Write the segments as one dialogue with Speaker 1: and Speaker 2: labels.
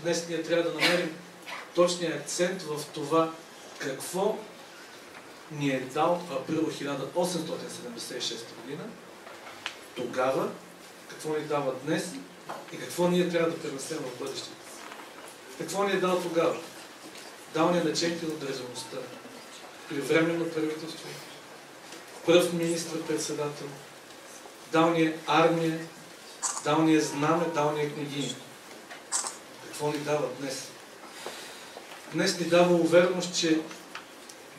Speaker 1: Днес ние трябва да намерим точния акцент в това какво ни е дал април 1876 година, тогава, какво ни дава днес и какво ние трябва да пренесем в бъдещето. Какво ни е дал тогава? Дал ни наченки на държавността при временно правителство, пръв министър-председател, дал ни е армия, дал ни е знаме, дал ни е княгиня. Какво ни дава днес? Днес ни дава увереност, че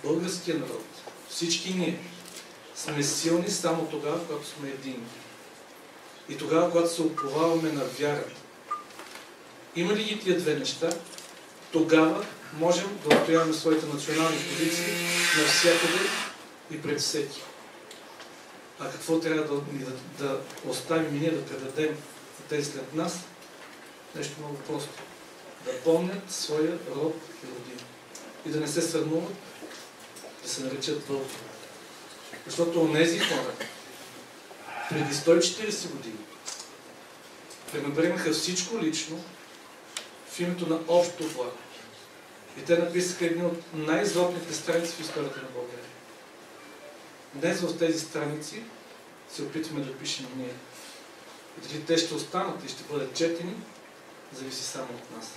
Speaker 1: българският народ, всички ние, сме силни само тогава, когато сме единни. И тогава, когато се уповаваме на вярата. Има ли ги тия две неща? Тогава можем да отстояваме своите национални позиции навсякъде и пред всеки. А какво трябва да оставим и ние да предадем на тези след нас? Нещо много просто. Да помнят своя род и родина. И да не се срамуват да се наречат вълки. Защото онези хора преди 140 години пренебрегнаха всичко лично в името на общо благо. И те написаха едни от най-злобните страници в историята на България. Днес в тези страници се опитваме да пишем ние. И дали те ще останат и ще бъдат четени, зависи само от нас.